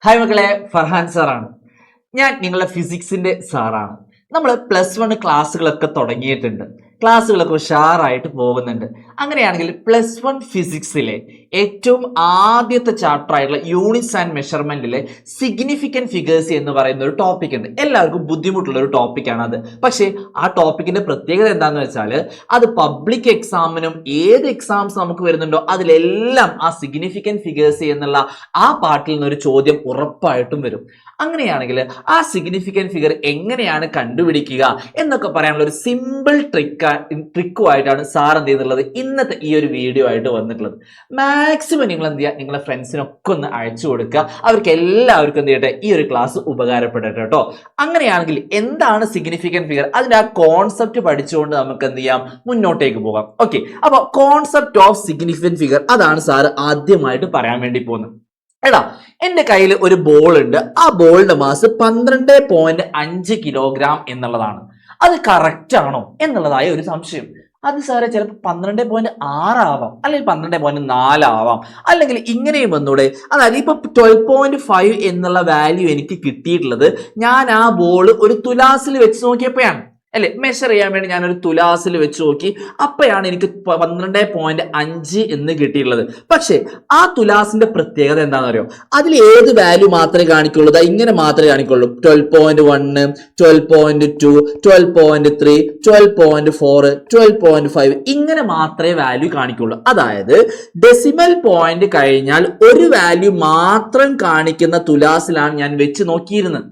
Hi മക്കളെ, ഫർഹാൻ സാറാണ്. ഞാൻ നിങ്ങളുടെ ഫിസിക്സിന്റെ സാറാണ്. നമ്മൾ +1 ക്ലാസ്സുകളൊക്കെ തുടങ്ങിയിട്ടുണ്ട്. ക്ലാസ്സുകളൊക്കെ ഉഷാറായിട്ട് പോകുന്നുണ്ട്. അങ്ങനെയാണെങ്കിൽ +1 ഫിസിക്സിലെ ഏറ്റവും ആദ്യത്തെ ചാപ്റ്റർ ആയിട്ടുള്ള യൂണിറ്റ്സ് ആൻഡ് മെഷർമെന്റിലെ സിഗ്നിഫിക്കന്റ് ഫിഗേഴ്സ് എന്ന് പറയുന്ന ഒരു ടോപ്പിക് ഉണ്ട്. എല്ലാവർക്കും ബുദ്ധിമുട്ടുള്ള ഒരു ടോപ്പിക്കാണ് അത്. പക്ഷേ ആ ടോപ്പിക്കിന്റെ പ്രത്യേകത എന്താണെന്ന് വെച്ചാൽ അത് പബ്ലിക് എക്സാമിനും ഏത് എക്സാംസ് നമുക്ക് വരുന്നുണ്ടോ അതിലെല്ലാം ആ സിഗ്നിഫിക്കന്റ് ഫിഗേഴ്സ് എന്നുള്ള ആ പാർട്ടിൽ നിന്നൊരു ചോദ്യം ഉറപ്പായിട്ടും വരും. അങ്ങനെയാണെങ്കിൽ ആ സിഗ്നിഫിക്കന്റ് ഫിഗർ എങ്ങനെയാണ് കണ്ടുപിടിക്കുക എന്നൊക്കെ പറയാനുള്ള ഒരു സിമ്പിൾ ട്രിക്കുമായിട്ടാണ് സാർ എന്ത് ചെയ്യുന്നുള്ളത് ഇന്നത്തെ ഈ ഒരു വീഡിയോ ആയിട്ട് വന്നിട്ടുള്ളത്. മാക്സിമം നിങ്ങൾ എന്ത് ചെയ്യുക, നിങ്ങളെ ഫ്രണ്ട്സിനൊക്കെ ഒന്ന് അയച്ചു കൊടുക്കുക. അവർക്ക് എല്ലാവർക്കും എന്ത് ചെയ്യട്ടെ, ഈ ഒരു ക്ലാസ് ഉപകാരപ്പെടട്ടെ കേട്ടോ. അങ്ങനെയാണെങ്കിൽ എന്താണ് സിഗ്നിഫിക്കന്റ് ഫിഗർ, അതിന്റെ ആ കോൺസെപ്റ്റ് പഠിച്ചുകൊണ്ട് നമുക്ക് എന്ത് ചെയ്യാം, മുന്നോട്ടേക്ക് പോകാം. ഓക്കെ, അപ്പൊ കോൺസെപ്റ്റ് ഓഫ് സിഗ്നിഫിക്കന്റ് ഫിഗർ അതാണ് സാർ ആദ്യമായിട്ട് പറയാൻ വേണ്ടി പോകുന്നത്. എടാ, എന്റെ കയ്യിൽ ഒരു ബോൾ ഉണ്ട്. ആ ബോളിന്റെ മാസ് 12.5 കിലോഗ്രാം എന്നുള്ളതാണ്. അത് കറക്റ്റ് ആണോ എന്നുള്ളതായ ഒരു സംശയം. അത് സാറേ ചിലപ്പോൾ 12.6 ആവാം, അല്ലെങ്കിൽ 12.4 ആവാം, അല്ലെങ്കിൽ ഇങ്ങനെയും വന്നൂടെ. അതായത് ഇപ്പൊ 12.5 എന്നുള്ള വാല്യൂ എനിക്ക് കിട്ടിയിട്ടുള്ളത് ഞാൻ ആ ബോൾ ഒരു തുലാസിൽ വെച്ച് നോക്കിയപ്പോഴാണ്, അല്ലെ, മെഷർ ചെയ്യാൻ വേണ്ടി ഞാൻ ഒരു തുലാസിൽ വെച്ച് നോക്കി. അപ്പോഴാണ് എനിക്ക് 12.5 എന്ന് കിട്ടിയിട്ടുള്ളത്. പക്ഷേ ആ തുലാസിന്റെ പ്രത്യേകത എന്താണെന്ന് അറിയോ, അതിൽ ഏത് വാല്യൂ മാത്രമേ കാണിക്കുള്ളൂ, ഇങ്ങനെ മാത്രമേ കാണിക്കുള്ളൂ. 12.1, 12.2, 12.3, 12.4, 12.5 ഇങ്ങനെ മാത്രമേ വാല്യൂ കാണിക്കുള്ളൂ. അതായത് ഡെസിമൽ പോയിന്റ് കഴിഞ്ഞാൽ ഒരു വാല്യൂ മാത്രം കാണിക്കുന്ന തുലാസിലാണ് ഞാൻ വെച്ച് നോക്കിയിരുന്നത്.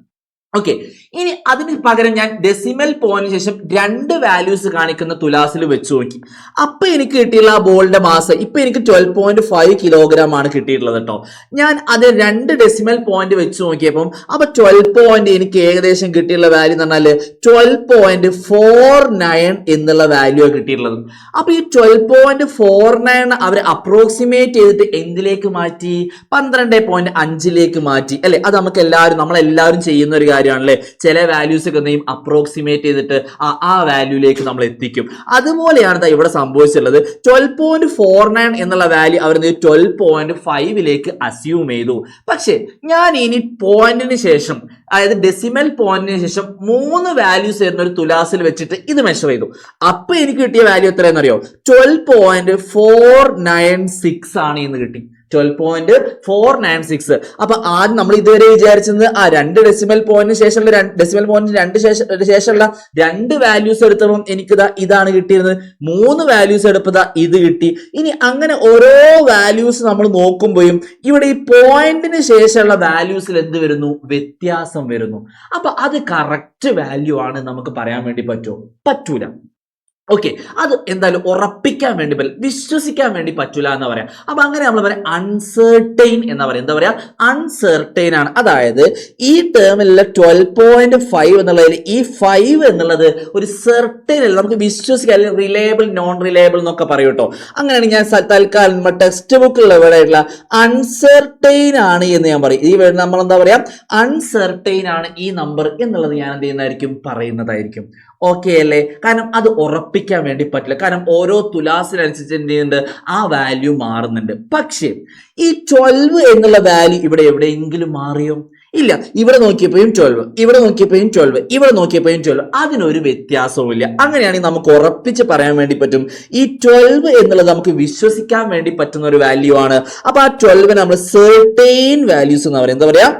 ഓക്കെ, ഇനി അതിന് പകരം ഞാൻ ഡെസിമൽ പോയിന്റിന് ശേഷം 2 വാല്യൂസ് കാണിക്കുന്ന തുലാസിൽ വെച്ച് നോക്കി. അപ്പൊ എനിക്ക് കിട്ടിയുള്ള ആ ബോളിന്റെ മാസ് ഇപ്പൊ എനിക്ക് 12.5 കിലോഗ്രാം ആണ് കിട്ടിയിട്ടുള്ളത് കേട്ടോ. ഞാൻ അത് 2 ഡെസിമൽ പോയിന്റ് വെച്ച് നോക്കിയപ്പം അപ്പൊ 12 എനിക്ക് ഏകദേശം കിട്ടിയുള്ള വാല്യൂ എന്ന് പറഞ്ഞാല് 12.49 എന്നുള്ള വാല്യൂ കിട്ടിയിട്ടുള്ളത്. അപ്പൊ ഈ 12.49 അവർ അപ്രോക്സിമേറ്റ് ചെയ്തിട്ട് എന്തിലേക്ക് മാറ്റി, 12.5 മാറ്റി, അല്ലെ. അത് നമുക്ക് നമ്മളെല്ലാവരും ചെയ്യുന്ന ഒരു കാര്യമാണല്ലേ. ചില വാല്യൂസ് ഒക്കെ എന്തെയും അപ്രോക്സിമേറ്റ് ചെയ്തിട്ട് ആ വാല്യൂലേക്ക് നമ്മൾ എത്തിക്കും. അതുപോലെയാണ് ഇവിടെ സംഭവിച്ചുള്ളത്. 12.49 എന്നുള്ള വാല്യൂ അവർ 12.5 അസ്യൂം ചെയ്തു. പക്ഷെ ഞാൻ ഇനി പോയിന്റിന് ശേഷം, അതായത് ഡെസിമൽ പോയിന്റിന് ശേഷം 3 വാല്യൂസ് വരുന്ന ഒരു തുലാസിൽ വെച്ചിട്ട് ഇത് മെഷർ ചെയ്തു. അപ്പൊ എനിക്ക് കിട്ടിയ വാല്യൂ എത്രയെന്നറിയോ, 12.496 ആണ് എന്ന് കിട്ടി. 12.496. അപ്പൊ ആദ്യം നമ്മൾ ഇതുവരെ വിചാരിച്ചത് 2 ഡെസിമൽ പോയിന്റിന് ശേഷമുള്ള ഡെസിമൽ പോയിന്റിന് ശേഷമുള്ള 2 വാല്യൂസ് എടുത്തപ്പോൾ എനിക്ക് ഇതാണ് കിട്ടിയിരുന്നത്. 3 വാല്യൂസ് എടുപ്പതാ ഇത് കിട്ടി. ഇനി അങ്ങനെ ഓരോ വാല്യൂസ് നമ്മൾ നോക്കുമ്പോഴും ഇവിടെ ഈ പോയിന്റിന് ശേഷമുള്ള വാല്യൂസിൽ എന്ത് വരുന്നു, വ്യത്യാസം വരുന്നു. അപ്പൊ അത് കറക്റ്റ് വാല്യൂ ആണ് നമുക്ക് പറയാൻ വേണ്ടി പറ്റുമോ? പറ്റൂല. ഓക്കെ, അത് എന്തായാലും ഉറപ്പിക്കാൻ വേണ്ടി പറ്റില്ല, വിശ്വസിക്കാൻ വേണ്ടി പറ്റൂല എന്ന് പറയാം. അപ്പൊ അങ്ങനെ നമ്മൾ പറയാം അൺസെർട്ടൈൻ എന്ന് പറയാം. എന്താ പറയാ, അൺസെർട്ടൈൻ ആണ്. അതായത് ഈ ടേമിലുള്ള 12.5 എന്നുള്ളതിൽ ഈ 5 എന്നുള്ളത് ഒരു സെർട്ടൈൻ അല്ല, നമുക്ക് വിശ്വസിക്കാൻ, അല്ലെങ്കിൽ റിലയബിൾ നോൺ റിലയബിൾ എന്നൊക്കെ പറയും കേട്ടോ. അങ്ങനെയാണ് ഞാൻ തൽക്കാലം ടെക്സ്റ്റ് ബുക്കിലുള്ള വേർഡായിട്ടുള്ള അൺസെർട്ടൈൻ ആണ് എന്ന് ഞാൻ പറയും. ഈ വേർഡ് നമ്മൾ എന്താ പറയാ, അൺസെർട്ടൈൻ ആണ് ഈ നമ്പർ എന്നുള്ളത് ഞാൻ എന്ത് ചെയ്യുന്നതായിരിക്കും, പറയുന്നതായിരിക്കും. ഓക്കെ അല്ലേ? കാരണം അത് ഉറപ്പിക്കാൻ വേണ്ടി പറ്റില്ല. കാരണം ഓരോ തുലാസിനനുസരിച്ച് എന്ത് ചെയ്യുന്നുണ്ട്, ആ വാല്യൂ മാറുന്നുണ്ട്. പക്ഷേ ഈ 12 എന്നുള്ള വാല്യൂ ഇവിടെ എവിടെയെങ്കിലും മാറിയോ? ഇല്ല. ഇവിടെ നോക്കിയപ്പോഴും 12, ഇവിടെ നോക്കിയപ്പോഴും 12, ഇവിടെ നോക്കിയപ്പോഴും 12. അതിനൊരു വ്യത്യാസവും ഇല്ല. അങ്ങനെയാണെങ്കിൽ നമുക്ക് ഉറപ്പിച്ച് പറയാൻ വേണ്ടി പറ്റും ഈ 12 എന്നുള്ളത് നമുക്ക് വിശ്വസിക്കാൻ വേണ്ടി പറ്റുന്ന ഒരു വാല്യൂ ആണ്. അപ്പൊ ആ 12 നമ്മൾ സെർട്ടൈൻ വാല്യൂസ് എന്ന് പറയാം. എന്താ പറയാ,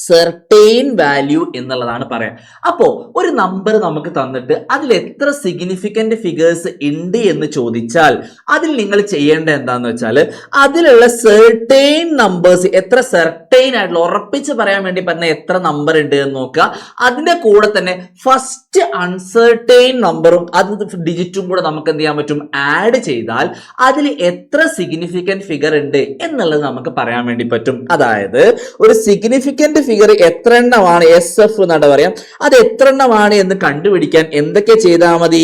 സെർട്ടൈൻ വാല്യൂ എന്നുള്ളതാണ് പറയാം. അപ്പോ ഒരു നമ്പർ നമുക്ക് തന്നിട്ട് അതിൽ എത്ര സിഗ്നിഫിക്കന്റ് ഫിഗേഴ്സ് ഉണ്ട് എന്ന് ചോദിച്ചാൽ അതിൽ നിങ്ങൾ ചെയ്യേണ്ടത് എന്താന്ന് വെച്ചാൽ അതിലുള്ള സെർട്ടൈൻ നമ്പേഴ്സ്, എത്ര സെർട്ടൈൻ ആയിട്ടുള്ള ഉറപ്പിച്ച് പറയാൻ വേണ്ടി പറ്റുന്ന എത്ര നമ്പർ ഉണ്ട് എന്ന് നോക്കുക. അതിന്റെ കൂടെ തന്നെ ഫസ്റ്റ് അൺസെർട്ടൈൻ നമ്പറും അത് ഡിജിറ്റും കൂടെ നമുക്ക് എന്ത് ചെയ്യാൻ പറ്റും, ആഡ് ചെയ്താൽ അതിൽ എത്ര സിഗ്നിഫിക്കന്റ് ഫിഗർ ഉണ്ട് എന്നുള്ളത് നമുക്ക് പറയാൻ വേണ്ടി പറ്റും. അതായത് ഒരു സിഗ്നിഫിക്കന്റ് ഫിഗർ എത്ര എണ്ണമാണ് എസ് എഫ് എന്നാണ് പറയാം. അത് എത്ര എണ്ണമാണ് എന്ന് കണ്ടുപിടിക്കാൻ എന്തൊക്കെ ചെയ്താൽ മതി?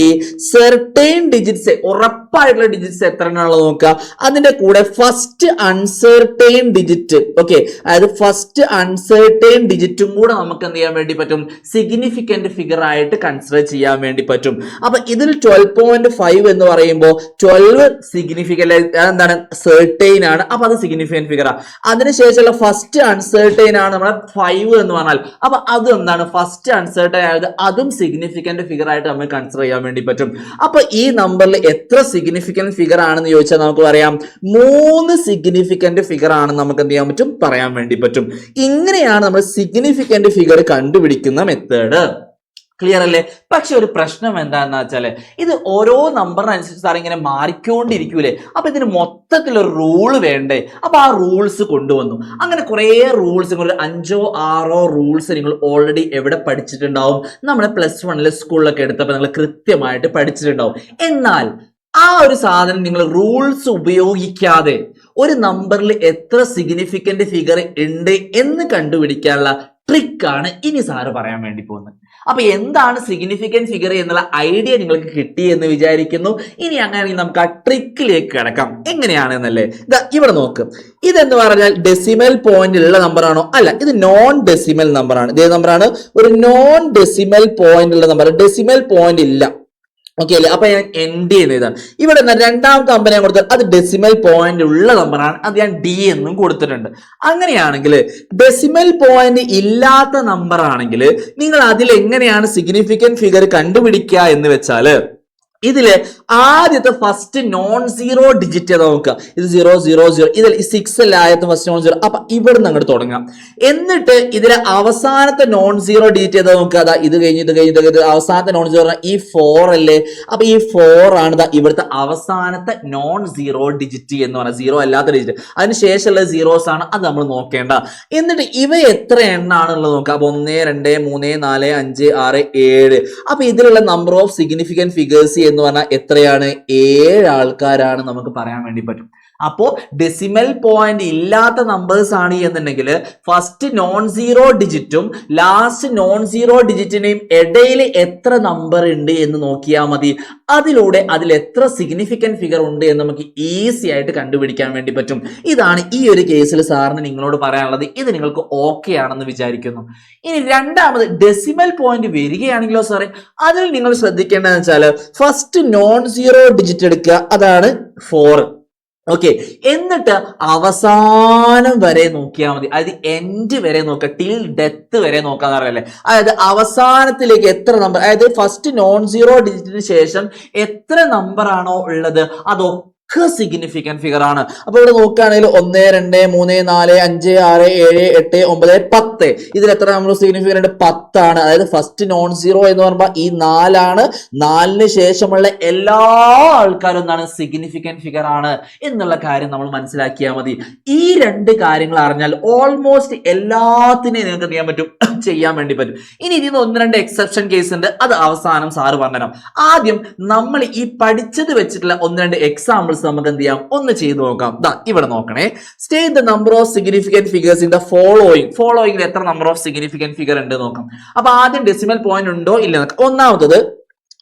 സെർട്ടൈൻ ഡിജിറ്റ്സ്, ഉറപ്പായിട്ടുള്ള ഡിജിറ്റ്സ് എത്ര എണ്ണമാണുള്ളത് നോക്കുക. അതിന്റെ കൂടെ ഫസ്റ്റ് അൺസെർട്ടൈൻ ഡിജിറ്റ്, ഓക്കെ, അതായത് ഫസ്റ്റ് അൺസെർട്ടൈൻ ഡിജിറ്റും കൂടെ നമുക്ക് എന്ത് ചെയ്യാൻ വേണ്ടി പറ്റും? സിഗ്നിഫിക്കന്റ് ഫിഗർ ആയിട്ട് കൺസിഡർ ചെയ്യാൻ വേണ്ടി പറ്റും. അപ്പൊ ഇതിൽ 12.5 എന്ന് പറയുമ്പോൾ 12 സിഗ്നിഫിക്കന്റ് എന്താണ്? സെർട്ടൈൻ ആണ്. അപ്പൊ അത് സിഗ്നിഫിക്കന്റ് ഫിഗർ ആണ്. അതിനുശേഷമുള്ള ഫസ്റ്റ് അൺസെർട്ടൈൻ ആണ് നമ്മുടെ 5 എന്ന് പറഞ്ഞാൽ. അപ്പൊ അത് എന്താണ്? ഫസ്റ്റ് അൺസെർട്ടൈൻ ആയത് അതും സിഗ്നിഫിക്കന്റ് ഫിഗർ ആയിട്ട് നമുക്ക് കൺസിഡർ ചെയ്യാൻ വേണ്ടി പറ്റും. അപ്പൊ ഈ നമ്പറിൽ എത്ര സിഗ്നിഫിക്കന്റ് ഫിഗർ ആണെന്ന് ചോദിച്ചാൽ നമുക്ക് പറയാം 3 സിഗ്നിഫിക്കന്റ് ഫിഗർ ആണെന്ന് നമുക്ക് എന്ത് ചെയ്യാൻ പറ്റും? പറയാൻ വേണ്ടി പറ്റും. ഇങ്ങനെയാണ് നമ്മൾ സിഗ്നിഫിക്കന്റ് ഫിഗർ കണ്ടുപിടിക്കുന്ന മെത്തേഡ്. ക്ലിയർ അല്ലേ? പക്ഷെ ഒരു പ്രശ്നം എന്താണെന്ന് വെച്ചാല് ഇത് ഓരോ നമ്പറിനനുസരിച്ച് സാർ ഇങ്ങനെ മാറിക്കൊണ്ടിരിക്കൂലേ. അപ്പൊ ഇതിന് മൊത്തത്തിലൊരു റൂള് വേണ്ടേ? അപ്പൊ ആ റൂൾസ് കൊണ്ടുവന്നു. അങ്ങനെ കുറെ റൂൾസ്, ഒരു 5-6 റൂൾസ് നിങ്ങൾ ഓൾറെഡി എവിടെ പഠിച്ചിട്ടുണ്ടാവും? നമ്മുടെ +1 സ്കൂളിലൊക്കെ എടുത്തപ്പോൾ നിങ്ങൾ കൃത്യമായിട്ട് പഠിച്ചിട്ടുണ്ടാവും. എന്നാൽ ആ ഒരു സാധനം നിങ്ങൾ റൂൾസ് ഉപയോഗിക്കാതെ ഒരു നമ്പറിൽ എത്ര സിഗ്നിഫിക്കന്റ് ഫിഗർ ഉണ്ട് എന്ന് കണ്ടുപിടിക്കാനുള്ള ട്രിക്കാണ് ഇനി സാറ് പറയാൻ വേണ്ടി പോകുന്നത്. അപ്പൊ എന്താണ് സിഗ്നിഫിക്കന്റ് ഫിഗർ എന്നുള്ള ഐഡിയ നിങ്ങൾക്ക് കിട്ടി എന്ന് വിചാരിക്കുന്നു. ഇനി അങ്ങനെയാണെങ്കിൽ നമുക്ക് ആ ട്രിക്കിലേക്ക് കിടക്കാം. എങ്ങനെയാണെന്നല്ലേ, ഇവിടെ നോക്ക്. ഇതെന്ന് പറഞ്ഞാൽ ഡെസിമൽ പോയിന്റ് ഉള്ള നമ്പർ ആണോ? അല്ല, ഇത് നോൺ ഡെസിമൽ നമ്പർ ആണ്. ഇതേ നമ്പറാണ്, ഒരു നോൺ ഡെസിമൽ പോയിന്റ് ഉള്ള നമ്പർ. ഡെസിമൽ പോയിന്റ് ഇല്ല, ഓക്കെ അല്ലേ? അപ്പൊ ഞാൻ എൻഡ് ചെയ്യുന്നതാണ്. ഇവിടെ രണ്ടാമത്തെ നമ്പർ ഞാൻ കൊടുത്താൽ അത് ഡെസിമൽ പോയിന്റ് ഉള്ള നമ്പറാണ്. അത് ഞാൻ ഡി എന്നും കൊടുത്തിട്ടുണ്ട്. അങ്ങനെയാണെങ്കിൽ ഡെസിമൽ പോയിന്റ് ഇല്ലാത്ത നമ്പർ ആണെങ്കിൽ നിങ്ങൾ അതിൽ എങ്ങനെയാണ് സിഗ്നിഫിക്കന്റ് ഫിഗർ കണ്ടുപിടിക്കുക എന്ന് വെച്ചാല്, ഇതില് ആദ്യത്തെ ഫസ്റ്റ് നോൺ സീറോ ഡിജിറ്റ് നോക്കുക. ഇത് 0 0 0, ഇതിൽ 6 അല്ല ആദ്യത്തെ ഫസ്റ്റ് നോൺ സീറോ. അപ്പൊ ഇവിടുന്ന് അങ്ങോട്ട് തുടങ്ങാം. എന്നിട്ട് ഇതിലെ അവസാനത്തെ നോൺ സീറോ ഡിജിറ്റ് ഏതാ നോക്കുക. അതാ ഇത് കഴിഞ്ഞ് അവസാനത്തെ നോൺ സീറോ ഈ 4 അല്ലേ. അപ്പൊ ഈ 4 ആണ് ഇവിടുത്തെ അവസാനത്തെ നോൺ സീറോ ഡിജിറ്റ് എന്ന് പറഞ്ഞാൽ, സീറോ അല്ലാത്ത ഡിജിറ്റ്. അതിനുശേഷമുള്ള സീറോസ് ആണ്, അത് നമ്മൾ നോക്കേണ്ട. എന്നിട്ട് ഇവ എത്ര എണ്ണാണുള്ളത് നോക്കുക. അപ്പൊ 1 2 3 4 5 6 7. അപ്പൊ ഇതിലുള്ള നമ്പർ ഓഫ് സിഗ്നിഫിക്കന്റ് ഫിഗേഴ്സ് എന്ന് പറഞ്ഞാൽ എത്രയാണ്? 7 ആൾക്കാരാണ് നമുക്ക് പറയാൻ വേണ്ടി പറ്റും. അപ്പോ ഡെസിമൽ പോയിന്റ് ഇല്ലാത്ത നമ്പേഴ്സ് ആണ് എന്നുണ്ടെങ്കിൽ ഫസ്റ്റ് നോൺ സീറോ ഡിജിറ്റും ലാസ്റ്റ് നോൺ സീറോ ഡിജിറ്റിനെയും ഇടയിൽ എത്ര നമ്പർ ഉണ്ട് എന്ന് നോക്കിയാൽ മതി. അതിലൂടെ അതിൽ എത്ര സിഗ്നിഫിക്കന്റ് ഫിഗർ ഉണ്ട് എന്ന് നമുക്ക് ഈസി ആയിട്ട് കണ്ടുപിടിക്കാൻ വേണ്ടി പറ്റും. ഇതാണ് ഈ ഒരു കേസിൽ സാറിന് നിങ്ങളോട് പറയാനുള്ളത്. ഇത് നിങ്ങൾക്ക് ഓക്കെ ആണെന്ന് വിചാരിക്കുന്നു. ഇനി രണ്ടാമത് ഡെസിമൽ പോയിന്റ് വരികയാണെങ്കിലോ സാറേ, അതിൽ നിങ്ങൾ ശ്രദ്ധിക്കേണ്ടതെന്ന് വെച്ചാൽ ഫസ്റ്റ് നോൺ സീറോ ഡിജിറ്റ് എടുക്കുക, അതാണ് 4. ഓക്കെ, എന്നിട്ട് അവസാനം വരെ നോക്കിയാൽ മതി. അതായത് എൻഡ് വരെ നോക്കുക, ടിൽ ഡെത്ത് വരെ നോക്കാന്ന് പറയല്ലേ. അതായത് അവസാനത്തിലേക്ക് എത്ര നമ്പർ, അതായത് ഫസ്റ്റ് നോൺ സീറോ ഡിജിറ്റിന് ശേഷം എത്ര നമ്പർ ആണോ ഉള്ളത് അതൊക്കെ സിഗ്നിഫിക്കന്റ് ഫിഗർ ആണ്. അപ്പൊ ഇവിടെ നോക്കുകയാണെങ്കിൽ 1 2 3 4 5 6 7 8 9 10. ഇതിൽ എത്ര നമ്പർ സിഗ്നിഫിക്കന്റ്? 10 ആണ്. അതായത് ഫസ്റ്റ് നോൺ സീറോ എന്ന് പറയുമ്പോൾ ഈ 4 ആണ്. 4ന് ശേഷമുള്ള എല്ലാ ആൾക്കാരും എന്താണ്? സിഗ്നിഫിക്കന്റ് ഫിഗർ ആണ് എന്നുള്ള കാര്യം നമ്മൾ മനസ്സിലാക്കിയാൽ മതി. ഈ 2 കാര്യങ്ങൾ അറിഞ്ഞാൽ ഓൾമോസ്റ്റ് എല്ലാത്തിനെയും നിങ്ങൾക്ക് ചെയ്യാൻ പറ്റും, ചെയ്യാൻ വേണ്ടി പറ്റും. ഇനി ഇതിന് 1-2 എക്സെപ്ഷൻ കേസ് ഉണ്ട്, അത് അവസാനം സാറ് പറഞ്ഞുതരാം. ആദ്യം നമ്മൾ ഈ പഠിച്ചത് വെച്ചിട്ടുള്ള 1-2 എക്സാമ്പിൾസ് നമുക്ക് എന്ത് ചെയ്യാം, ഒന്ന് ചെയ്ത് നോക്കാം. ഇവിടെ നോക്കണേ. State the number of significant figures in the following എത്ര നമ്പർ ഓഫ് സിഗ്നിഫിക്കന്റ് ഫിഗർ ഉണ്ട് നോക്കാം. അപ്പൊ ആദ്യം ഡെസിമൽ പോയിന്റ് ഉണ്ടോ ഇല്ല. ഒന്നാമത്തത്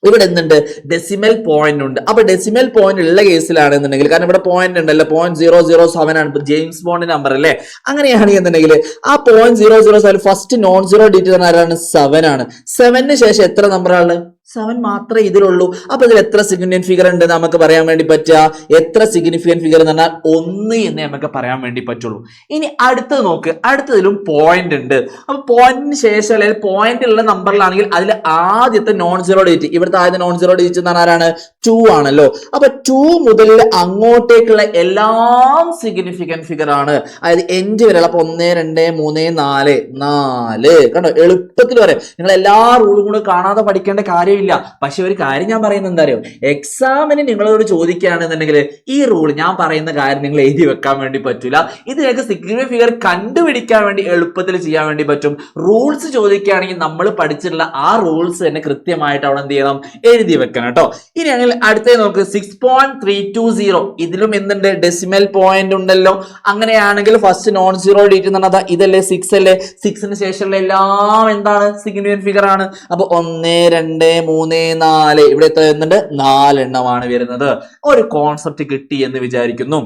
ഇവിടെ എന്തുണ്ട്? ഡെസിമൽ പോയിന്റ് ഉണ്ട്. അപ്പൊ ഡെസിമൽ പോയിന്റ് ഉള്ള കേസിലാണെന്നുണ്ടെങ്കിൽ, കാരണം ഇവിടെ പോയിന്റ് ഉണ്ടല്ലോ, 0.007 ആണ് ജെയിംസ് ബോണ്ട് നമ്പർ അല്ലേ. അങ്ങനെയാണ് എന്നുണ്ടെങ്കിൽ ആ 0.007 ഫസ്റ്റ് നോൺ സീറോ ഡിജിറ്റ് ആരാണ്? 7 ആണ്. 7ന് ശേഷം എത്ര നമ്പറാണ്? 7 മാത്രമേ ഇതിലുള്ളൂ. അപ്പൊ ഇതിൽ എത്ര സിഗ്നിഫിക്കന്റ് ഫിഗർ ഉണ്ട് നമുക്ക് പറയാൻ വേണ്ടി പറ്റുക? എത്ര സിഗ്നിഫിക്കന്റ് ഫിഗർ എന്ന് പറഞ്ഞാൽ 1 എന്നേ നമുക്ക് പറയാൻ വേണ്ടി പറ്റുള്ളൂ. ഇനി അടുത്തത് നോക്ക്, അടുത്തതിലും പോയിന്റ് ഉണ്ട്. അപ്പൊ പോയിന്റിന് ശേഷം അല്ലെങ്കിൽ പോയിന്റ് ഉള്ള നമ്പറിലാണെങ്കിൽ അതിൽ ആദ്യത്തെ നോൺ സീറോ ഡിജിറ്റ്, ഇവിടുത്തെ ആദ്യത്തെ നോൺ സീറോ ഡിജിറ്റ് എന്ന് പറഞ്ഞാൽ ആരാണ്? 2 ആണല്ലോ. അപ്പൊ 2 മുതൽ അങ്ങോട്ടേക്കുള്ള എല്ലാം സിഗ്നിഫിക്കന്റ് ഫിഗർ ആണ്. അതായത് എൻഡ് വരെ. അപ്പൊ 1 2 3 4 4 കണ്ടോ, എളുപ്പത്തിൽ പറയാം. നിങ്ങൾ എല്ലാ റൂളും കൂടെ കാണാതെ പഠിക്കേണ്ട കാര്യം കാര്യമില്ല. പക്ഷെ ഒരു കാര്യം ഞാൻ പറയുന്നത് എന്താ അറിയോ, എക്സാമിന് നിങ്ങളോട് ചോദിക്കുകയാണെന്നുണ്ടെങ്കിൽ ഈ റൂൾ ഞാൻ പറയുന്ന കാര്യം നിങ്ങൾ എഴുതി വെക്കാൻ വേണ്ടി പറ്റൂല. ഇത് നിങ്ങൾക്ക് സിഗ്നിഫിക്കന്റ് ഫിഗർ കണ്ടുപിടിക്കാൻ വേണ്ടി എളുപ്പത്തിൽ ചെയ്യാൻ വേണ്ടി പറ്റും. റൂൾസ് ചോദിക്കുകയാണെങ്കിൽ നമ്മൾ പഠിച്ചിട്ടുള്ള ആ റൂൾസ് തന്നെ കൃത്യമായിട്ട് അവിടെ എന്ത് ചെയ്യണം, എഴുതി വെക്കണം കേട്ടോ. ഇനി അങ്ങനെ അടുത്തേ നോക്ക് 6.320. ഇതിലും എന്തുണ്ട്, ഡെസിമൽ പോയിന്റ് ഉണ്ടല്ലോ. അങ്ങനെയാണെങ്കിൽ ഫസ്റ്റ് നോൺ സീറോ ഡിജിറ്റ് എന്ന് പറഞ്ഞാൽ ഇതല്ലേ 6 അല്ലേ, 6ന് ശേഷമുള്ള എല്ലാം എന്താണ്, സിഗ്നിഫിക്കന്റ് ഫിഗർ ആണ്. അപ്പൊ 1 2 3 4 ഇവിടെ എത്ര വരുന്നുണ്ട്, 4 എണ്ണമാണ് വരുന്നത്. ഒരു കോൺസെപ്റ്റ് കിട്ടി എന്ന് വിചാരിക്കുന്നു.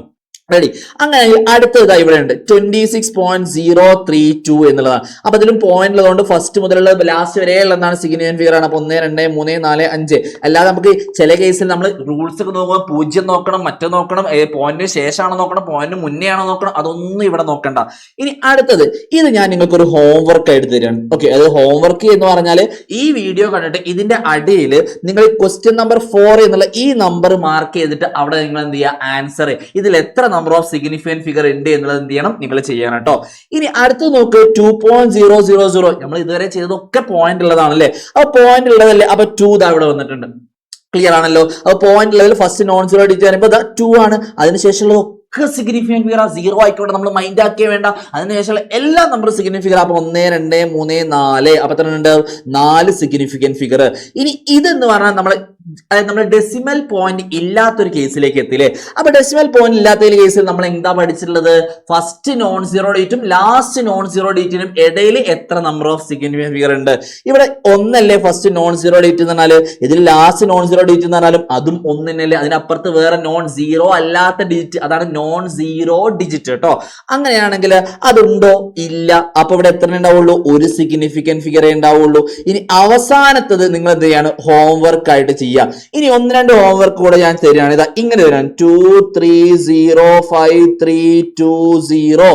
റെഡി. അങ്ങനെ അടുത്തത് ഇവിടെ ഉണ്ട് 26.032 എന്നുള്ളതാണ്. അപ്പൊ അതിലും പോയിന്റ് ഉള്ളതുകൊണ്ട് ഫസ്റ്റ് മുതലുള്ള ലാസ്റ്റ് വരെ ഉള്ളതാണ് സിഗ്നിഫിക്കന്റ് ഫിഗർ ആണ്. അപ്പൊ 1 2 3 4 5. അല്ലാതെ നമുക്ക് ചില കേസിൽ നമ്മൾ റൂൾസ് ഒക്കെ നോക്കുമ്പോൾ 0 നോക്കണം, മറ്റേ നോക്കണം, പോയിന്റിന് ശേഷമാണോ നോക്കണം, പോയിന്റിന് മുന്നേ ആണോ നോക്കണം, അതൊന്നും ഇവിടെ നോക്കണ്ട. ഇനി അടുത്തത് ഇത് ഞാൻ നിങ്ങൾക്ക് ഒരു ഹോംവർക്ക് ആയിട്ട് തരാണ്. ഓക്കെ, അത് ഹോംവർക്ക് എന്ന് പറഞ്ഞാൽ ഈ വീഡിയോ കണ്ടിട്ട് ഇതിന്റെ അടിയിൽ നിങ്ങൾ ക്വസ്റ്റ്യൻ നമ്പർ 4 എന്നുള്ള ഈ നമ്പർ മാർക്ക് ചെയ്തിട്ട് അവിടെ നിങ്ങൾ എന്ത് ചെയ്യുക, ആൻസർ ഇതിൽ എത്ര നമ്പർ ഓഫ് സിഗ്നിഫിക്കന്റ് ഫിഗർ ഉണ്ട് എന്നുള്ളത് എന്ത് ചെയ്യണം, നിങ്ങൾ ചെയ്യണം കേട്ടോ. ഇനി അടുത്ത് നോക്ക് 2.000. നമ്മൾ ഇതുവരെ ചെയ്തതൊക്കെ പോയിന്റ് ഉള്ളതാണ് അല്ലേ. അപ്പൊ പോയിന്റ് ഉള്ളതല്ലേ, അപ്പൊ 2 ഇവിടെ വന്നിട്ടുണ്ട്. ക്ലിയർ ആണല്ലോ. അപ്പൊ പോയിന്റ് ഉള്ളതിൽ ഫസ്റ്റ് നോൺ സീറോ ഡിജിറ്റ് വരുമ്പോൾ 2 ആണ്. അതിനുശേഷമുള്ള സിഗ്നിഫിക്കന്റ് ഫിഗർ 0 ആയിക്കോട്ടെ, നമ്മൾ മൈൻഡ് ആക്കിയേ വേണ്ട. അതിനുശേഷമുള്ള എല്ലാ നമ്പറും സിഗ്നിഫിക്കന്റ് ഫിഗർ. അപ്പൊ 1 2 3 4 അപ്പൊ എത്ര ഉണ്ട്, 4 സിഗ്നിഫിക്കന്റ് ഫിഗർ. ഇനി ഇതെന്ന് പറഞ്ഞാൽ നമ്മൾ ഡെസിമൽ പോയിന്റ് ഇല്ലാത്തൊരു കേസിലേക്ക് എത്തില്ലേ. അപ്പൊ ഡെസിമൽ പോയിന്റ് ഇല്ലാത്ത കേസിൽ നമ്മൾ എന്താ പഠിച്ചിട്ടുള്ളത്, ഫസ്റ്റ് നോൺ സീറോ ഡിജിറ്റും ലാസ്റ്റ് നോൺ സീറോ ഡിജിറ്റിനും ഇടയിൽ എത്ര നമ്പർ ഓഫ് സിഗ്നിഫിക്കന്റ് ഫിഗർ ഉണ്ട്. ഇവിടെ 1 അല്ലേ ഫസ്റ്റ് നോൺ സീറോ ഡിജിറ്റ് എന്ന് പറഞ്ഞാൽ, ഇതിൽ ലാസ്റ്റ് നോൺ സീറോ ഡിജിറ്റ് എന്ന് പറഞ്ഞാലും അതും 1 തന്നെയല്ലേ. അതിനപ്പുറത്ത് വേറെ നോൺ സീറോ അല്ലാത്ത ഡിജിറ്റ്, അതാണ് നോൺ സീറോ ഡിജിറ്റ് കേട്ടോ. അങ്ങനെയാണെങ്കിൽ അതുണ്ടോ, ഇല്ല. അപ്പൊ ഇവിടെ എത്ര ഉണ്ടാവുള്ളൂ, ഒരു സിഗ്നിഫിക്കന്റ് ഫിഗറേ ഉണ്ടാവുള്ളൂ. ഇനി അവസാനത്തത് നിങ്ങൾ എന്ത് ചെയ്യാണ്, ഹോംവർക്ക് ആയിട്ട് ചെയ്യുക. ഇനി 1 2 ഹോംവർക്ക് കൂടെ ഞാൻ തരികയാണ്. ഇതാ ഇങ്ങനെ തരാണ് 2 3 0 5 3 2 0.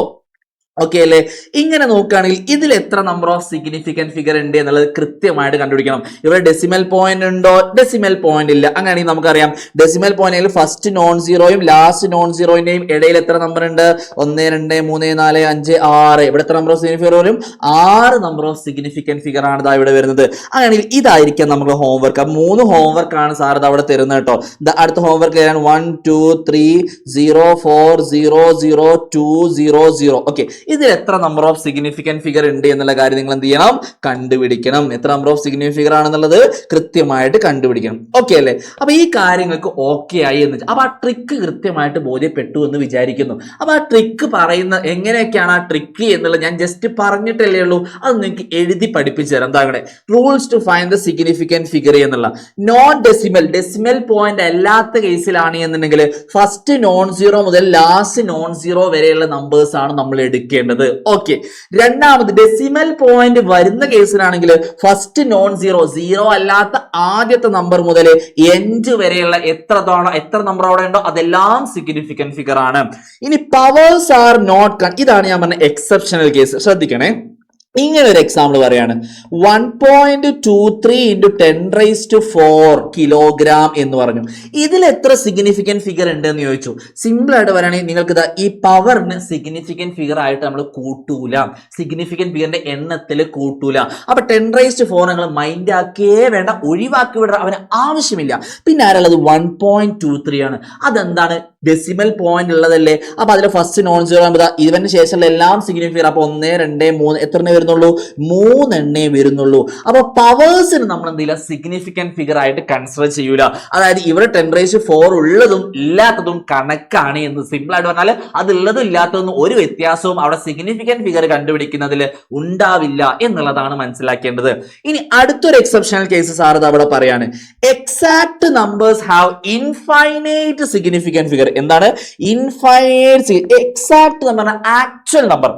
ഓക്കെ അല്ലേ. ഇങ്ങനെ നോക്കുകയാണെങ്കിൽ ഇതിൽ എത്ര നമ്പർ ഓഫ് സിഗ്നിഫിക്കന്റ് ഫിഗർ ഉണ്ട് എന്നുള്ളത് കൃത്യമായിട്ട് കണ്ടുപിടിക്കണം. ഇവിടെ ഡെസിമൽ പോയിന്റ് ഉണ്ടോ, ഡെസിമൽ പോയിന്റ് ഇല്ല. അങ്ങനെയാണെങ്കിൽ നമുക്കറിയാം ഡെസിമൽ പോയിന്റിൽ ഫസ്റ്റ് നോൺ സീറോയും ലാസ്റ്റ് നോൺ സീറോയിന്റെയും ഇടയിൽ എത്ര നമ്പർ ഉണ്ട്, 1 2 3 4 5 6. ഇവിടെ എത്ര നമ്പർ ഓഫ് സിഗ്നിഫിക്കന്റ് ഫിഗർ വരും, 6 നമ്പർ ഓഫ് സിഗ്നിഫിക്കന്റ് ഫിഗർ ആണ് ഇതാ ഇവിടെ വരുന്നത്. അങ്ങനെയാണെങ്കിൽ ഇതായിരിക്കാം നമുക്ക് ഹോംവർക്ക്. 3 ഹോംവർക്ക് ആണ് സാർ ഇത് അവിടെ തരുന്നത് കേട്ടോ. അടുത്ത ഹോംവർക്ക് 1 2 3 0 4 0 0 2 0 0. ഓക്കെ, ഇതിൽ എത്ര നമ്പർ ഓഫ് സിഗ്നിഫിക്കന്റ് ഫിഗർ ഉണ്ട് എന്നുള്ള കാര്യം നിങ്ങൾ എന്ത് ചെയ്യണം, കണ്ടുപിടിക്കണം. എത്ര നമ്പർ ഓഫ് സിഗ്നിഫിക്കന്റ് ഫിഗർ ആണെന്നുള്ളത് കൃത്യമായിട്ട് കണ്ടുപിടിക്കണം. ഓക്കെ അല്ലേ. അപ്പൊ ഈ കാര്യങ്ങൾക്ക് ഓക്കെ ആയി എന്ന് വെച്ചാൽ അപ്പൊ ആ ട്രിക്ക് കൃത്യമായിട്ട് ബോധ്യപ്പെട്ടു എന്ന് വിചാരിക്കുന്നു. അപ്പൊ ആ ട്രിക്ക് പറയുന്ന എങ്ങനെയൊക്കെയാണ് ആ ട്രിക്ക് എന്നുള്ളത് ഞാൻ ജസ്റ്റ് പറഞ്ഞിട്ടല്ലേ ഉള്ളൂ. അത് നിങ്ങൾക്ക് എഴുതി പഠിപ്പിച്ചു തരാം. എന്താ ഇവിടെ rules to find the significant figure എന്നുള്ള നോൺ ഡെസിമൽ പോയിന്റ് അല്ലാത്ത കേസിലാണ് എന്നുണ്ടെങ്കിൽ ഫസ്റ്റ് നോൺ സീറോ മുതൽ ലാസ്റ്റ് നോൺ സീറോ വരെയുള്ള നമ്പേഴ്സ് ആണ് നമ്മൾ എടുക്കേണ്ടത്. ഓക്കെ. രണ്ടാമത് ഡെസിമൽ പോയിന്റ് വരുന്ന കേസിലാണെങ്കിൽ ഫസ്റ്റ് നോൺ സീറോ അല്ലാത്ത ആദ്യത്തെ നമ്പർ മുതൽ എൻഡ് വരെയുള്ള എത്ര നമ്പർ അവിടെ ഉണ്ടോ അതെല്ലാം സിഗ്നിഫിക്കന്റ് ഫിഗർ ആണ്. ഇനി പവേഴ്സ് ആർ നോട്ട്, ഇതാണ് ഞാൻ പറഞ്ഞ എക്സെപ്ഷണൽ കേസ്. ശ്രദ്ധിക്കണേ. ഇങ്ങനെ ഒരു എക്സാമ്പിൾ പറയാണ് 1.23 × 10⁴ കിലോഗ്രാം എന്ന് പറഞ്ഞു. ഇതിൽ എത്ര സിഗ്നിഫിക്കന്റ് ഫിഗർ ഉണ്ട് എന്ന് ചോദിച്ചു. സിമ്പിൾ ആയിട്ട് പറയുകയാണെങ്കിൽ നിങ്ങൾക്ക് ഇതാ ഈ പവറിന് സിഗ്നിഫിക്കന്റ് ഫിഗർ ആയിട്ട് നമ്മൾ കൂട്ടൂല, സിഗ്നിഫിക്കന്റ് ഫിഗറിന്റെ എണ്ണത്തിൽ കൂട്ടൂല. അപ്പൊ 10⁴ നിങ്ങൾ മൈൻഡ് ആക്കിയേ വേണ്ട, ഒഴിവാക്കി വിട, അവന് ആവശ്യമില്ല. പിന്നെ ആരുള്ളത് 1.23 ആണ്. അതെന്താണ്, ഡെസിമൽ പോയിന്റ് ഉള്ളതല്ലേ. അപ്പൊ അതിൽ ഫസ്റ്റ് നോൺ സീറോ ആകുമ്പോൾ ഇവന് ശേഷമുള്ള എല്ലാം സിഗ്നിഫിക്കന്റ് ഫിഗർ. അപ്പൊ 1 2 3 എത്ര വരുന്നുള്ളൂ, 3 എണ്ണേ വരുന്നുള്ളൂ. അപ്പൊ പവേഴ്സിന് നമ്മൾ എന്തില്ല, സിഗ്നിഫിക്കന്റ് ഫിഗർ ആയിട്ട് കൺസിഡർ ചെയ്യൂല. അതായത് ഇവിടെ 10⁴ ഉള്ളതും ഇല്ലാത്തതും കണക്കാണ് എന്ന് സിമ്പിൾ ആയിട്ട് പറഞ്ഞാൽ അതുള്ളതും ഇല്ലാത്തതൊന്നും ഒരു വ്യത്യാസവും അവിടെ സിഗ്നിഫിക്കന്റ് ഫിഗർ കണ്ടുപിടിക്കുന്നതിൽ ഉണ്ടാവില്ല എന്നുള്ളതാണ് മനസ്സിലാക്കേണ്ടത്. ഇനി അടുത്തൊരു എക്സെപ്ഷണൽ കേസ് സാർ ഇത് അവിടെ പറയാണ്, exact numbers have infinite significant figure. എന്താണ് ഇൻഫൈനൈറ്റ്? എക്സാക്ട് എന്ന് പറഞ്ഞാൽ ആക്ച്വൽ നമ്പർ.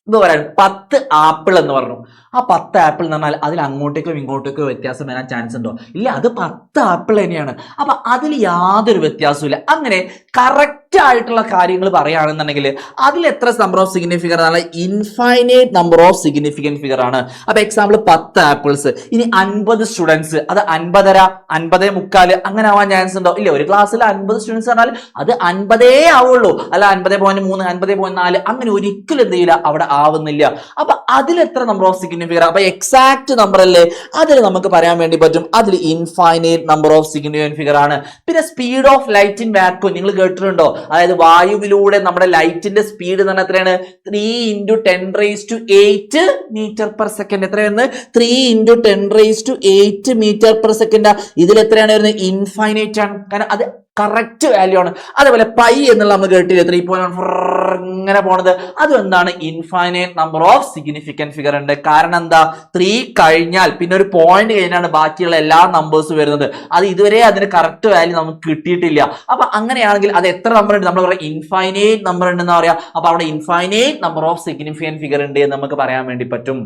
ഇപ്പൊ പറയാൻ 10 ആപ്പിൾ എന്ന് പറഞ്ഞു. ആ 10 ആപ്പിൾ എന്ന് പറഞ്ഞാൽ അതിൽ അങ്ങോട്ടേക്കോ ഇങ്ങോട്ടേക്കോ വ്യത്യാസം വരാൻ ചാൻസ് ഉണ്ടോ? ഇല്ല, അത് 10 ആപ്പിൾ തന്നെയാണ്. അപ്പൊ അതിൽ യാതൊരു വ്യത്യാസവും ഇല്ല. അങ്ങനെ കറക്റ്റ് ആയിട്ടുള്ള കാര്യങ്ങൾ പറയുകയാണെന്നുണ്ടെങ്കിൽ അതിൽ എത്ര നമ്പർ ഓഫ് സിഗ്നിഫിക്കർ ആണ്? Infinite number of significant figure ആണ്. അപ്പൊ എക്സാമ്പിൾ 10 ആപ്പിൾസ്, ഇനി 50 സ്റ്റുഡൻസ്, അത് 50 50 അങ്ങനെ ആവാൻ ചാൻസ് ഉണ്ടോ? ഇല്ല. ഒരു ക്ലാസ്സിൽ 50 സ്റ്റുഡൻസ് പറഞ്ഞാൽ അത് 50 ആവുള്ളൂ, അല്ല 50.3 50.4 അങ്ങനെ ഒരിക്കലും എന്ത് ചെയ്യില്ല, അവിടെ ആവുന്നില്ല. അപ്പൊ അതിൽ എത്ര നമ്പർ ഓഫ് സിഗ്നിഫിക്കർ? അപ്പൊ എക്സാക്ട് നമ്പർ അല്ലേ, അതിൽ നമുക്ക് പറയാൻ വേണ്ടി പറ്റും അതിൽ infinite number of significant figure ആണ്. പിന്നെ speed of light in vacuum നിങ്ങൾ കേട്ടിട്ടുണ്ടോ? അതായത് വായുവിലൂടെ നമ്മുടെ ലൈറ്റിന്റെ സ്പീഡ് എന്ന് പറഞ്ഞാൽ എത്രയാണ്? 3 × 10⁸ മീറ്റർ/സെക്കൻഡ്. എത്രയാണ്? 3 × 10⁸ മീറ്റർ/സെക്കൻഡ്. ഇതിൽ എത്രയാണ് വരുന്നത്? ഇൻഫൈനൈറ്റ് ആണ്, കാരണം അത് കറക്റ്റ് വാല്യൂ ആണ്. അതേപോലെ പൈ എന്നുള്ള നമ്മൾ കേട്ടില്ലേ, 3.14 ഇങ്ങനെ പോണത്, അതും എന്താണ്? Infinite number of significant figure ഉണ്ട്. കാരണം എന്താ? 3 കഴിഞ്ഞാൽ പിന്നെ ഒരു പോയിന്റ് കഴിഞ്ഞാണ് ബാക്കിയുള്ള എല്ലാ നമ്പേഴ്സും വരുന്നത്. അത് ഇതുവരെ അതിന് കറക്റ്റ് വാല്യൂ നമുക്ക് കിട്ടിയിട്ടില്ല. അപ്പൊ അങ്ങനെയാണെങ്കിൽ അത് എത്ര നമ്പർ ഉണ്ട്? നമ്മൾ പറയാം ഇൻഫൈനൈറ്റ് നമ്പർ ഉണ്ടെന്ന് പറയാം. അപ്പൊ അവിടെ infinite number of significant figure ഉണ്ട് എന്ന് നമുക്ക് പറയാൻ വേണ്ടി പറ്റും.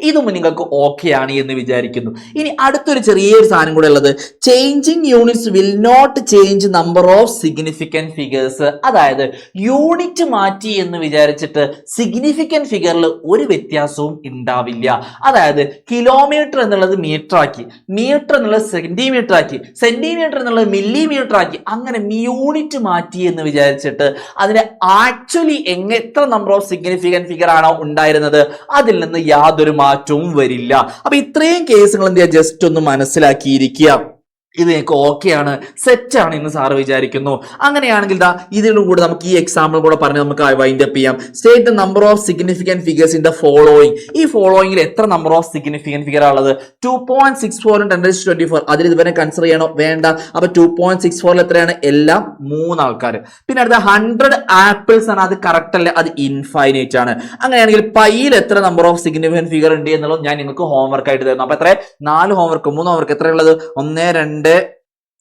ഇതും നിങ്ങൾക്ക് ഓക്കെ ആണ് എന്ന് വിചാരിക്കുന്നു. ഇനി അടുത്തൊരു ചെറിയൊരു സാധനം കൂടെ ഉള്ളത്, changing units will not change number of significant figures. അതായത് യൂണിറ്റ് മാറ്റി എന്ന് വിചാരിച്ചിട്ട് സിഗ്നിഫിക്കന്റ് ഫിഗറിൽ ഒരു വ്യത്യാസവും ഉണ്ടാവില്ല. അതായത് കിലോമീറ്റർ എന്നുള്ളത് മീറ്റർ ആക്കി, മീറ്റർ എന്നുള്ളത് സെന്റിമീറ്റർ ആക്കി, സെന്റിമീറ്റർ എന്നുള്ളത് മില്ലിമീറ്റർ ആക്കി, അങ്ങനെ യൂണിറ്റ് മാറ്റി എന്ന് വിചാരിച്ചിട്ട് അതിന് ആക്ച്വലി എത്ര നമ്പർ ഓഫ് സിഗ്നിഫിക്കന്റ് ഫിഗർ ആണോ ഉണ്ടായിരുന്നത് അതിൽ നിന്ന് യാതൊരു മാറ്റവും വരില്ല. അപ്പൊ ഇത്രയും കേസുകൾ എന്ത് ചെയ്യുക, ജസ്റ്റ് ഒന്ന് മനസ്സിലാക്കിയിരിക്കുക. ഇത് എനിക്ക് ഓക്കെ ആണ്, സെറ്റ് ആണ് എന്ന് സാറ് വിചാരിക്കുന്നു. അങ്ങനെയാണെങ്കിൽ ഇതിലും കൂടെ നമുക്ക് ഈ എക്സാമ്പിൾ കൂടെ പറഞ്ഞ് നമുക്ക് വൈൻഡ് അപ്പ് ചെയ്യാം. State the number of significant figures in the following. ഈ ഫോളോയിങ്ങിൽ എത്ര നമ്പർ ഓഫ് സിഗ്നിഫിക്കന്റ് ഫിഗർ ഉള്ളത്? 2.64 × 10⁻²4. അതിൽ ഇതുവരെ കൺസിഡർ ചെയ്യണോ? വേണ്ട. അപ്പൊ 2.64 എത്രയാണ്? എല്ലാം 3 ആൾക്കാർ. പിന്നെ അടുത്ത 100 ആപ്പിൾസ് ആണ്, അത് കറക്റ്റ് അല്ല, അത് ഇൻഫൈനൈറ്റ് ആണ്. അങ്ങനെയാണെങ്കിൽ പൈയിൽ എത്ര നമ്പർ ഓഫ് സിഗ്നിഫിക്കന്റ് ഫിഗർ ഉണ്ട് എന്നുള്ളത് ഞാൻ നിങ്ങൾക്ക് ഹോംവർക്ക് ആയിട്ട് തരുന്നു. അപ്പൊ എത്ര? 4 ഹോംവർക്ക്, 3 ഹോംവർക്ക്, എത്ര ഉള്ളത്? 1 2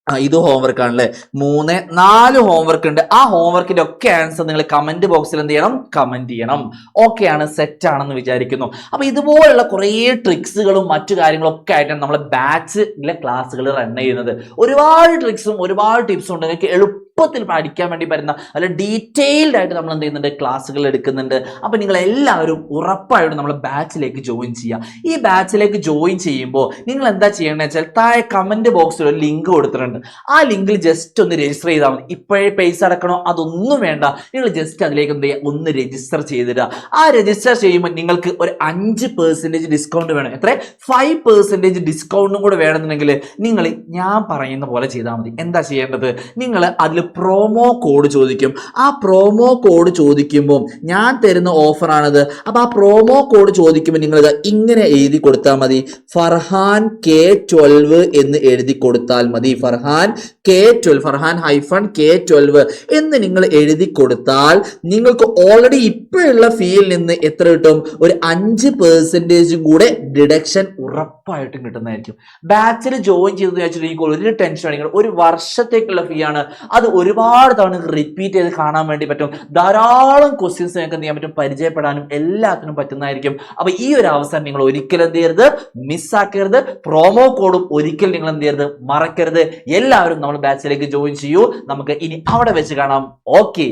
ഇത് ഹോംവർക്ക് ആണല്ലേ, 3 4 ഹോംവർക്ക് ഉണ്ട്. ആ ഹോംവർക്കിന്റെ ഒക്കെ ആൻസർ നിങ്ങൾ കമന്റ് ബോക്സിൽ എന്ത് ചെയ്യണം? കമന്റ് ചെയ്യണം. ഓക്കെ ആണ്, സെറ്റ് ആണെന്ന് വിചാരിക്കുന്നു. അപ്പൊ ഇതുപോലുള്ള കുറേ ട്രിക്സുകളും മറ്റു കാര്യങ്ങളും ഒക്കെ ആയിട്ടാണ് നമ്മളെ ബാച്ചിലെ ക്ലാസ്സുകൾ റൺ ചെയ്യുന്നത്. ഒരുപാട് ട്രിക്സും ഒരുപാട് ടിപ്സും ഉണ്ട്. നിങ്ങൾക്ക് എളുപ്പത്തിൽ പഠിക്കാൻ വേണ്ടി പറ്റുന്ന അല്ല ഡീറ്റെയിൽഡ് ആയിട്ട് നമ്മൾ എന്ത് ചെയ്യുന്നുണ്ട്? ക്ലാസ്സുകൾ എടുക്കുന്നുണ്ട്. അപ്പൊ നിങ്ങൾ എല്ലാവരും ഉറപ്പായിട്ടും നമ്മൾ ബാച്ചിലേക്ക് ജോയിൻ ചെയ്യുക. ഈ ബാച്ചിലേക്ക് ജോയിൻ ചെയ്യുമ്പോൾ നിങ്ങൾ എന്താ ചെയ്യണമെന്ന് വെച്ചാൽ താഴെ കമന്റ് ബോക്സിൽ ഒരു ലിങ്ക് കൊടുത്തിട്ടുണ്ട്. ആ ലിങ്കിൽ ജസ്റ്റ് ഒന്ന് രജിസ്റ്റർ ചെയ്താൽ മതി. ഇപ്പോഴേ പൈസ അടക്കണോ അതൊന്നും വേണ്ട. നിങ്ങൾ ജസ്റ്റ് അതിലേക്ക് എന്ത് ചെയ്യുക? ഒന്ന് രജിസ്റ്റർ ചെയ്തിടുക. ആ രജിസ്റ്റർ ചെയ്യുമ്പോൾ നിങ്ങൾക്ക് ഒരു 5% ഡിസ്കൗണ്ട് വേണം. എത്ര? 5% ഡിസ്കൗണ്ടും കൂടെ വേണമെന്നുണ്ടെങ്കിൽ നിങ്ങൾ ഞാൻ പറയുന്ന പോലെ ചെയ്താൽ മതി. എന്താ ചെയ്യേണ്ടത്? നിങ്ങൾ അതിൽ പ്രോമോ കോഡ് ചോദിക്കും. ആ പ്രോമോ കോഡ് ചോദിക്കുമ്പോൾ ഞാൻ തരുന്ന ഓഫറാണിത്. അപ്പൊ ആ പ്രോമോ കോഡ് ചോദിക്കുമ്പോൾ നിങ്ങൾ ഇങ്ങനെ എഴുതി കൊടുത്താൽ മതി. ഫർഹാൻ K12 എന്ന് എഴുതി കൊടുത്താൽ മതി. ഫർഹാൻ K12, ഫർഹാൻ -K12 എന്ന് നിങ്ങൾ എഴുതി കൊടുത്താൽ നിങ്ങൾക്ക് ഓൾറെഡി ഇപ്പോഴുള്ള ഫീയിൽ നിന്ന് എത്ര കിട്ടും? ഒരു 5% കൂടെ ഡിഡക്ഷൻ ഉറപ്പായിട്ടും കിട്ടുന്നതായിരിക്കും. ബാച്ചിൽ ജോയിൻ ചെയ്ത് വെച്ചിട്ട് ഒരു ടെൻഷൻ അടിക്കണം. ഒരു വർഷത്തേക്കുള്ള ഫീ ആണ്. അത് ഒരുപാട് തവണ റിപ്പീറ്റ് ചെയ്ത് കാണാൻ വേണ്ടി പറ്റും. ധാരാളം ക്വസ്റ്റ്യൻസ് നിങ്ങൾക്ക് എന്ത് ചെയ്യാൻ പറ്റും? പരിചയപ്പെടാനും എല്ലാത്തിനും പറ്റുന്നതായിരിക്കും. അപ്പൊ ഈ ഒരു അവസരം നിങ്ങൾ ഒരിക്കലും എന്ത് ചെയ്യരുത്? മിസ്സാക്കരുത്. പ്രോമോ കോഡും ഒരിക്കലും നിങ്ങൾ എന്ത് ചെയ്യരുത്? മറക്കരുത്. എല്ലാവരും നമ്മൾ ബാച്ചിലേക്ക് ജോയിൻ ചെയ്യൂ. നമുക്ക് ഇനി അവിടെ വെച്ച് കാണാം. ഓക്കെ.